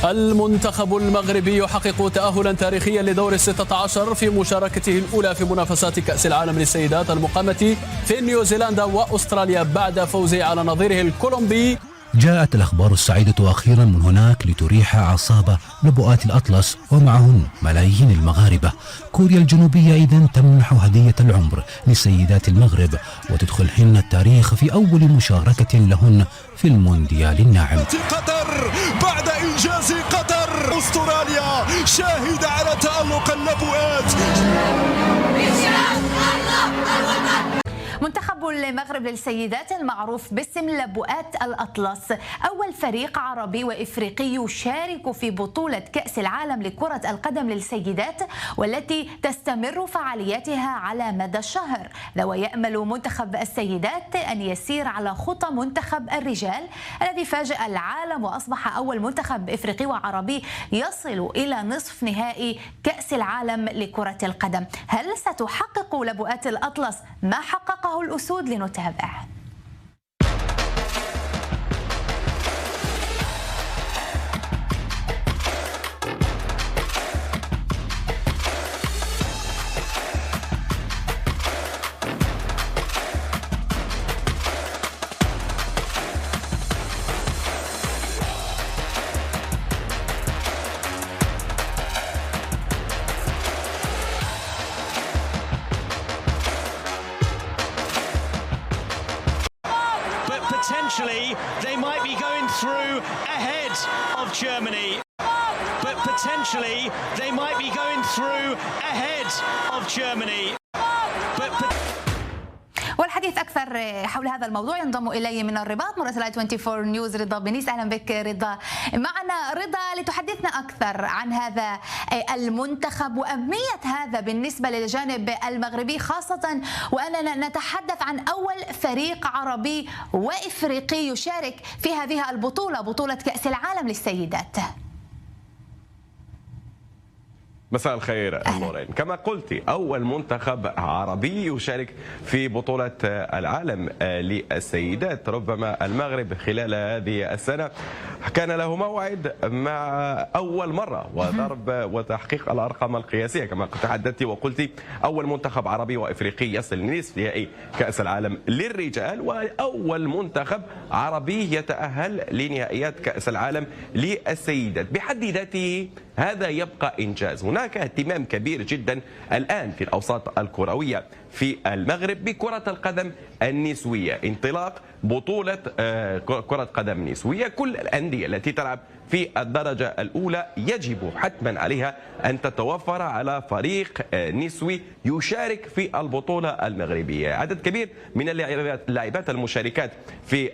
المنتخب المغربي يحقق تأهلا تاريخيا لدور 16 في مشاركته الأولى في منافسات كأس العالم للسيدات المقامة في نيوزيلندا وأستراليا بعد فوزه على نظيره الكولومبي. جاءت الأخبار السعيدة أخيرا من هناك لتريح أعصاب نبؤات الأطلس ومعهن ملايين المغاربة. كوريا الجنوبية إذن تمنح هدية العمر لسيدات المغرب وتدخلهن التاريخ في أول مشاركة لهن في المونديال الناعم. قطر بعد إنجاز قطر، أستراليا شاهدة على تألق النبؤات. منتخب المغرب للسيدات المعروف باسم لبؤات الأطلس أول فريق عربي وإفريقي يشارك في بطولة كأس العالم لكرة القدم للسيدات والتي تستمر فعالياتها على مدى الشهر. ويأمل منتخب السيدات أن يسير على خطى منتخب الرجال الذي فاجأ العالم وأصبح أول منتخب إفريقي وعربي يصل إلى نصف نهائي كأس العالم لكرة القدم. هل ستحقق لبؤات الأطلس ما حققه الأسود؟ لنتابع. Potentially, they might be going through ahead of Germany. But potentially, they might be going through ahead of Germany. والحديث أكثر حول هذا الموضوع ينضم إلي من الرباط مراسل 24 نيوز رضا بنيس. أهلا بك رضا. معنا رضا لتحدثنا أكثر عن هذا المنتخب وأهمية هذا بالنسبة للجانب المغربي، خاصة وأننا نتحدث عن أول فريق عربي وإفريقي يشارك في هذه البطولة، بطولة كأس العالم للسيدات. مساء الخير نورين. كما قلت أول منتخب عربي يشارك في بطولة العالم للسيدات. ربما المغرب خلال هذه السنة كان له موعد مع أول مرة وضرب وتحقيق الأرقام القياسية كما تحدثت وقلت. أول منتخب عربي وإفريقي يصل لنصف نهائي كأس العالم للرجال، وأول منتخب عربي يتأهل لنهائيات كأس العالم للسيدات. بحد ذاته هذا يبقى إنجاز. هناك اهتمام كبير جدا الآن في الأوساط الكروية في المغرب بكرة القدم النسوية. انطلاق بطولة كرة قدم نسوية، كل الأندية التي تلعب في الدرجة الأولى يجب حتما عليها أن تتوفر على فريق نسوي يشارك في البطولة المغربية. عدد كبير من اللاعبات المشاركات في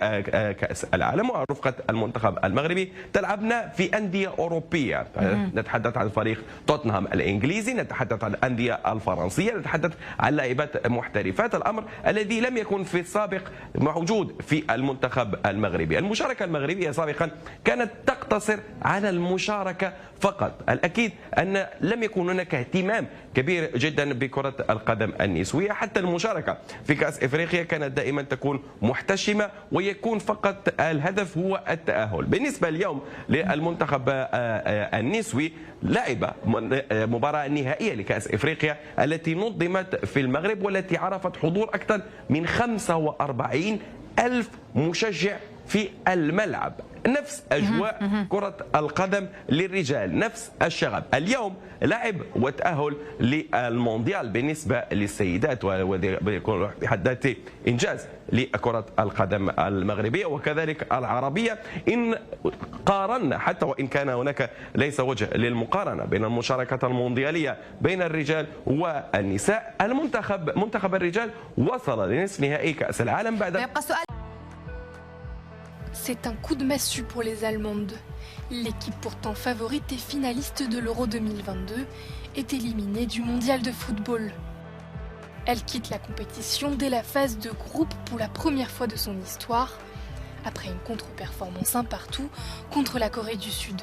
كأس العالم ورفقة المنتخب المغربي تلعبنا في أندية أوروبية. نتحدث عن فريق توتنهام الإنجليزي، نتحدث عن الأندية الفرنسية، نتحدث عن لاعبات محترفات، الأمر الذي لم يكن في السابق موجود في المنتخب المغربي. المشاركة المغربية سابقا كانت تقتصر على المشاركة فقط. الأكيد أن لم يكن هناك اهتمام كبير جدا بكرة القدم النسوية. حتى المشاركة في كأس إفريقيا كانت دائما تكون محتشمة ويكون فقط الهدف هو التأهل. بالنسبة اليوم للمنتخب النسوي لعب مباراة نهائية لكأس إفريقيا التي نظمت في المغرب والتي عرفت حضور أكثر من 45 ألف مشجع في الملعب. نفس أجواء كرة القدم للرجال، نفس الشغب. اليوم لعب وتأهل للمونديال بالنسبة للسيدات، ويكون بحد ذاته إنجاز لكرة القدم المغربية وكذلك العربية. إن قارنا حتى وإن كان هناك ليس وجه للمقارنة بين المشاركة المونديالية بين الرجال والنساء، منتخب الرجال وصل لنصف نهائي كأس العالم بعد. C'est un coup de massue pour les Allemandes. L'équipe pourtant favorite et finaliste de l'Euro 2022 est éliminée du mondial de football. Elle quitte la compétition dès la phase de groupe pour la première fois de son histoire, après une contre-performance un partout contre la Corée du Sud.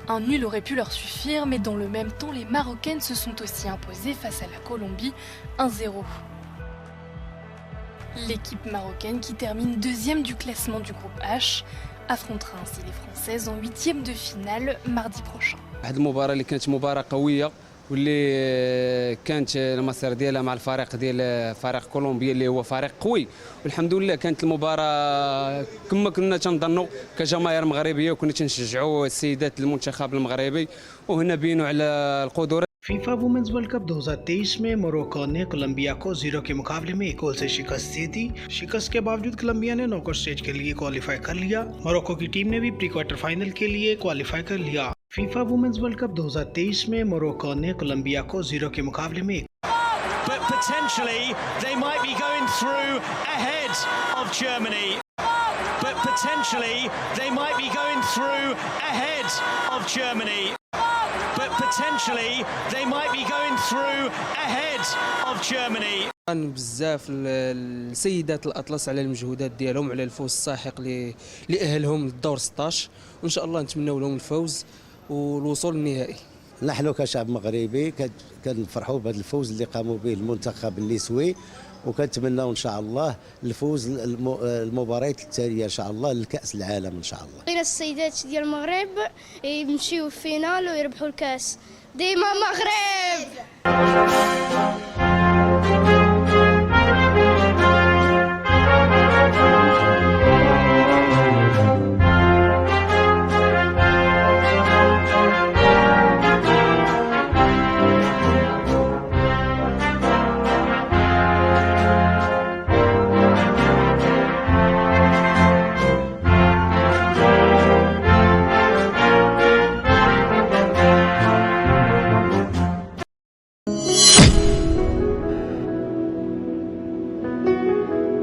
Un nul aurait pu leur suffire, mais dans le même temps, les Marocaines se sont aussi imposées face à la Colombie 1-0. L'équipe marocaine qui termine deuxième du classement du groupe H affrontera ainsi les Françaises en 8e de finale mardi prochain. واحد المباراة اللي كانت مباراة قوية واللي كانت المصير ديالها مع الفريق ديال فريق كولومبيا اللي هو فريق قوي، والحمد لله كانت المباراة كما كنا تنظنوا كجماهير مغربية وكنا تنشجعوا السيدات المنتخب المغربي، وهنا بينوا على القدرات. FIFA women's world cup 2023 में मोरक्को ने कोलंबिया को 0 के मुकाबले में 1 गोल से शिकस्त दी थी। शिकस्त के बावजूद कोलंबिया ने नॉकआउट स्टेज के लिए क्वालिफाई कर लिया। मोरक्को की टीम ने भी प्री क्वार्टर फाइनल के लिए क्वालिफाई कर लिया। फीफा वुमेन्स वर्ल्ड कप 2023 में मोरक्को ने कोलंबिया को 0 के मुकाबले में But potentially they might be going through ahead of Germany. But potentially they might be going through ahead of Germany. But potentially they might be going through ahead of Germany. بزاف السيدات الأطلس على المجهودات ديالهم، على الفوز الساحق اللي أهلهم للدور 16، وإن شاء الله نتمنوا لهم الفوز والوصول للنهائي. نحن كشعب مغربي كنفرحوا بهذا الفوز اللي قاموا به المنتخب النسوي، وكنتمناو ان شاء الله الفوز المباريات التاليه ان شاء الله لكأس العالم ان شاء الله. بغينا السيدات ديال المغرب يمشيو في الفينال ويربحوا الكاس. ديما مغرب.